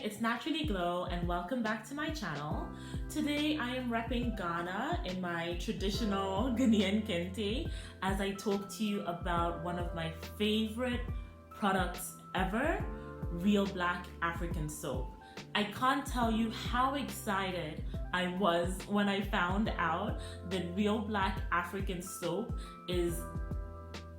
it's Naturally Glow and welcome back to my channel. Today I am repping Ghana in my traditional Ghanaian kente as I talk to you about one of my favorite products ever, Real Black African Soap. I can't tell you how excited I was when I found out that Real Black African Soap is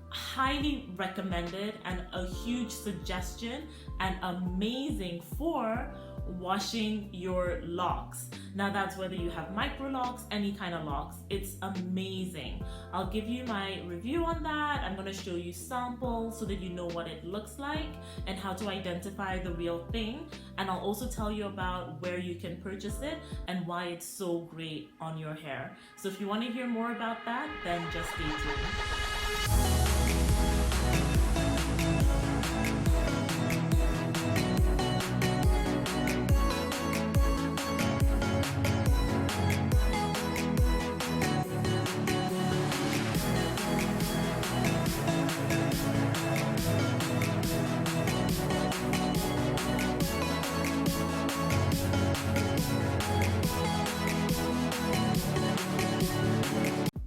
highly recommended and a huge suggestion and amazing for washing your locks. Now that's whether you have Microlocs, any kind of locks, it's amazing. I'll give you my review on that. I'm going to show you samples so that you know what it looks like and how to identify the real thing. And I'll also tell you about where you can purchase it and why it's so great on your hair. So if you want to hear more about that, then just stay tuned.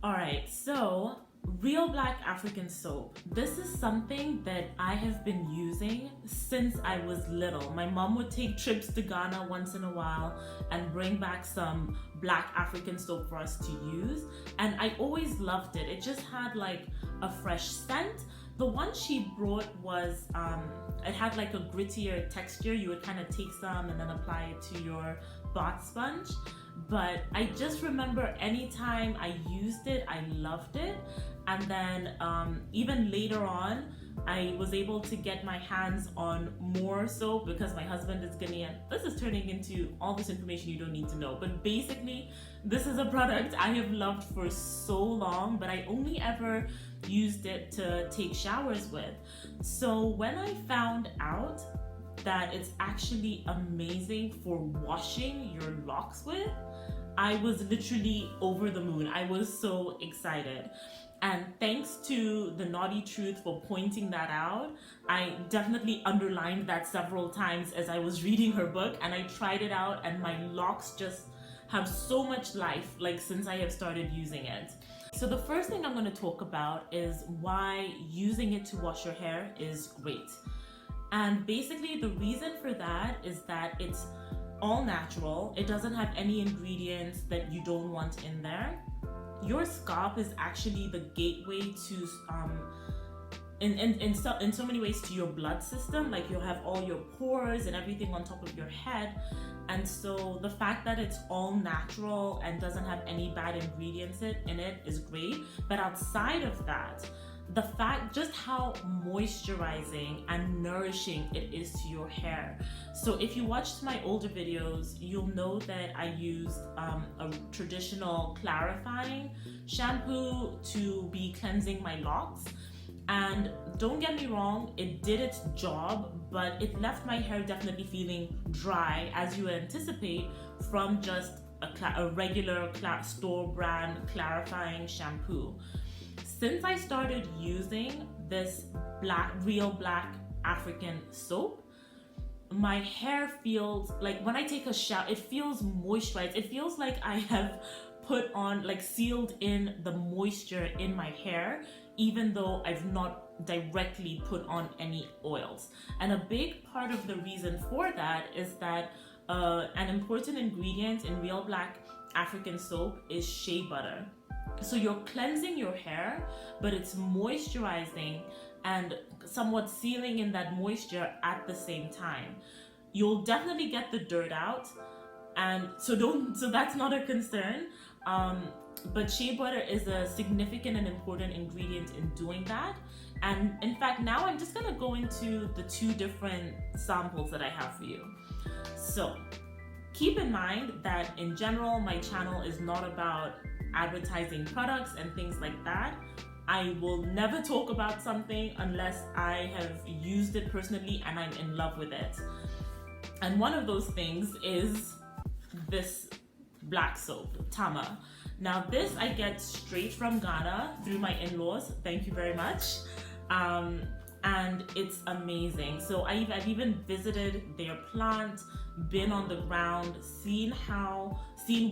Alright, so Real Black African Soap. This is something that I have been using since I was little. My mom would take trips to Ghana once in a while and bring back some black African soap for us to use. And I always loved it. It just had like a fresh scent. The one she brought was, it had like a grittier texture. You would kind of take some and then apply it to your bath sponge. But I just remember anytime I used it, I loved it. And then even later on, I was able to get my hands on more soap because my husband is Ghanaian. This is turning into all this information you don't need to know. But basically, this is a product I have loved for so long, but I only ever used it to take showers with. So when I found out that it's actually amazing for washing your locks with, I was literally over the moon. I was so excited. And thanks to the Naughty Truth for pointing that out. I definitely underlined that several times as I was reading her book, and I tried it out and my locks just have so much life like since I have started using it. So the first thing I'm going to talk about is why using it to wash your hair is great. And basically the reason for that is that it's all natural. It doesn't have any ingredients that you don't want in there. Your scalp is actually the gateway to in so many ways to your blood system. Like you'll have all your pores and everything on top of your head, and so the fact that it's all natural and doesn't have any bad ingredients in it is great. But outside of that, the fact just how moisturizing and nourishing it is to your hair. So if you watched my older videos, you'll know that I used a traditional clarifying shampoo to be cleansing my locks. And don't get me wrong, it did its job, but it left my hair definitely feeling dry, as you would anticipate from just a regular store brand clarifying shampoo. Since I started using this Real Black African Soap, my hair feels like when I take a shower, it feels moisturized. It feels like I have put on, like sealed in the moisture in my hair, even though I've not directly put on any oils. And a big part of the reason for that is that an important ingredient in Real Black African Soap is shea butter. So you're cleansing your hair, but it's moisturizing and somewhat sealing in that moisture at the same time. You'll definitely get the dirt out, and so that's not a concern. But shea butter is a significant and important ingredient in doing that. And in fact, now I'm just gonna go into the two different samples that I have for you. So keep in mind that in general, my channel is not about advertising products and things like that. I will never talk about something unless I have used it personally and I'm in love with it. And one of those things is this black soap, Tama. Now this I get straight from Ghana through my in-laws. Thank you very much. and it's amazing. So I've even visited their plant, been on the ground, seen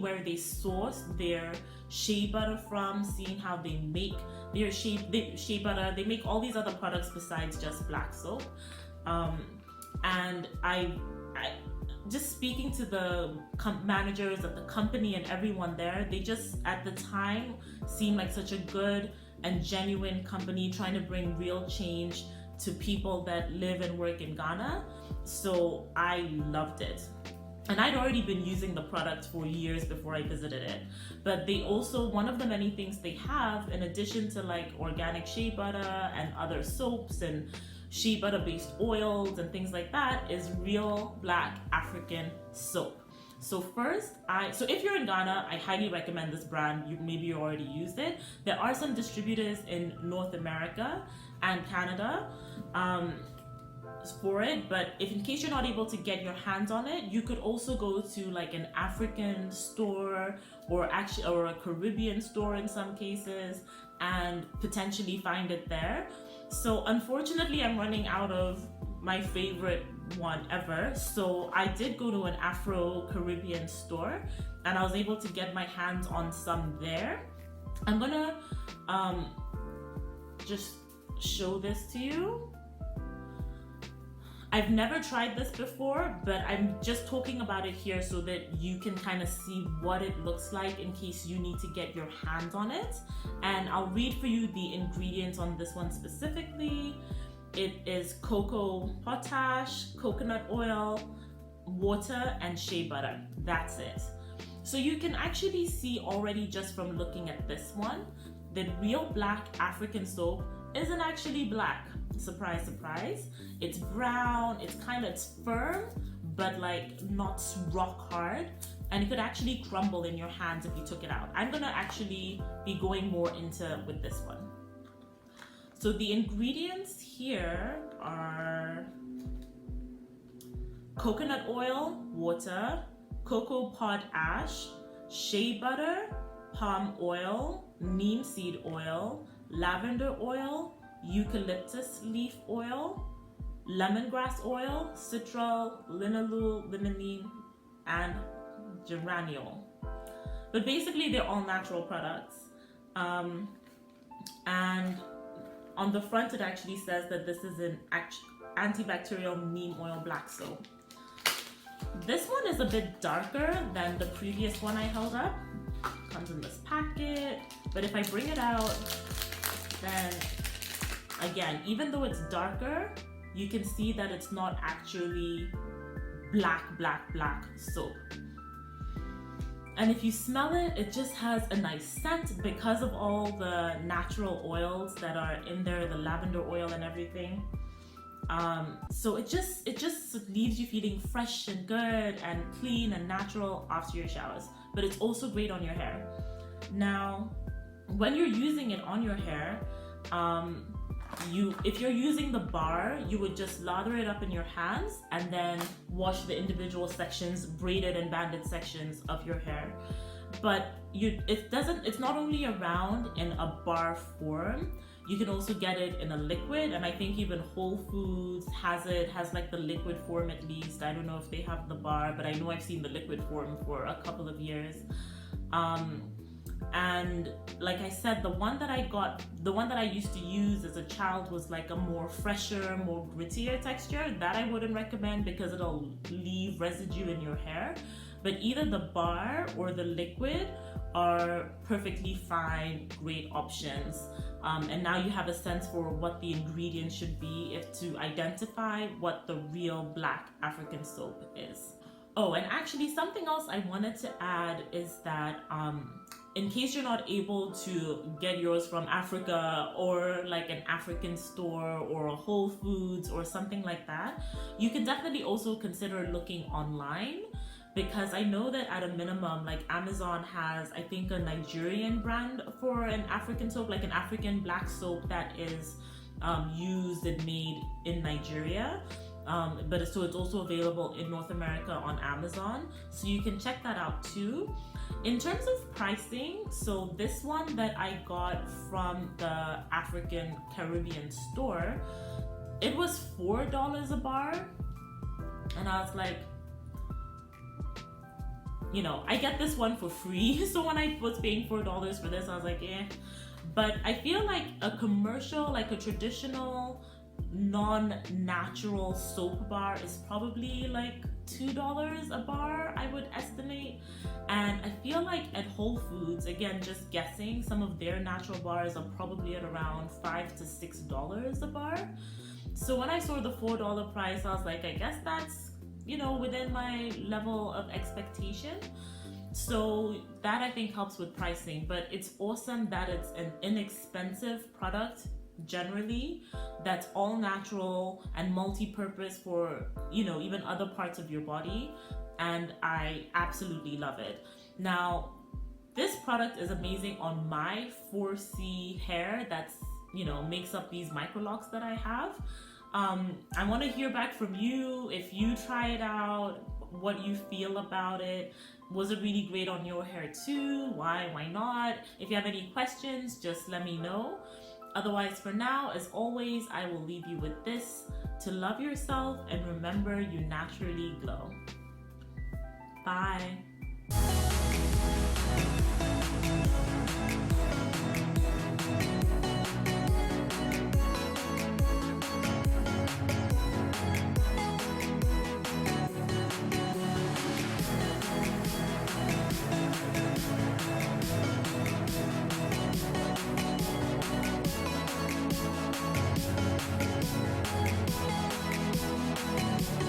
where they source their shea butter from, seeing how they make their shea butter. They make all these other products besides just black soap. And I just speaking to the managers of the company and everyone there, they just at the time seemed like such a good and genuine company trying to bring real change to people that live and work in Ghana. So I loved it. And I'd already been using the product for years before I visited it. But they also, one of the many things they have, in addition to like organic shea butter and other soaps and shea butter based oils and things like that, is real black African soap. So so if you're in Ghana, I highly recommend this brand. Maybe you already used it. There are some distributors in North America and Canada for it, but if in case you're not able to get your hands on it, you could also go to like an African store or a Caribbean store in some cases and potentially find it there. So unfortunately, I'm running out of my favorite one ever. So I did go to an Afro-Caribbean store and I was able to get my hands on some there. I'm gonna just show this to you. I've never tried this before, but I'm just talking about it here so that you can kind of see what it looks like in case you need to get your hands on it. And I'll read for you the ingredients on this one specifically. It is cocoa potash, coconut oil, water, and shea butter. That's it. So you can actually see already just from looking at this one that real black African soap isn't actually black. Surprise, surprise. It's brown, it's firm, but like not rock hard. And it could actually crumble in your hands if you took it out. I'm gonna actually be going more into with this one. So the ingredients here are coconut oil, water, cocoa pod ash, shea butter, palm oil, neem seed oil, lavender oil, eucalyptus leaf oil, lemongrass oil, citral, linalool, limonene, and geraniol. But basically they're all natural products. And on the front it actually says that this is an antibacterial neem oil black soap. This one is a bit darker than the previous one I held up. Comes in this packet, but if I bring it out, then again, even though it's darker, you can see that it's not actually black soap. And if you smell it, it just has a nice scent because of all the natural oils that are in there, the lavender oil and everything. So it just leaves you feeling fresh and good and clean and natural after your showers. But it's also great on your hair. Now, when you're using it on your hair, if you're using the bar, you would just lather it up in your hands and then wash the individual sections, braided and banded sections of your hair. But it's not only around in a bar form. You can also get it in a liquid, and I think even Whole Foods has like the liquid form at least. I don't know if they have the bar, but I know I've seen the liquid form for a couple of years. And like I said, the one that I used to use as a child was like a more fresher, more grittier texture. That I wouldn't recommend because it'll leave residue in your hair. But either the bar or the liquid are perfectly fine, great options. And now you have a sense for what the ingredients should be to identify what the real black African soap is. Oh, and actually something else I wanted to add is that in case you're not able to get yours from Africa or like an African store or a Whole Foods or something like that, you can definitely also consider looking online. Because I know that at a minimum, like Amazon has, I think, a Nigerian brand for an African soap, like an African black soap that is used and made in Nigeria. But so it's also available in North America on Amazon. So you can check that out too. In terms of pricing, so this one that I got from the African Caribbean store, it was $4 a bar, and I was like, you know, I get this one for free. So when I was paying $4 for this, I was like, eh. But I feel like a commercial, like a traditional non-natural soap bar is probably like $2 a bar, I would estimate. And I feel like at Whole Foods, again, just guessing, some of their natural bars are probably at around $5 to $6 a bar. So when I saw the $4 price, I was like, I guess that's, you know, within my level of expectation. So that I think helps with pricing, but it's awesome that it's an inexpensive product generally, that's all natural and multi-purpose for, you know, even other parts of your body, and I absolutely love it. Now, this product is amazing on my 4C hair that's, you know, makes up these Microlocs that I have. I want to hear back from you if you try it out, what you feel about it. Was it really great on your hair too? Why not? If you have any questions, just let me know. Otherwise, for now, as always, I will leave you with this: to love yourself and remember you naturally glow. Bye.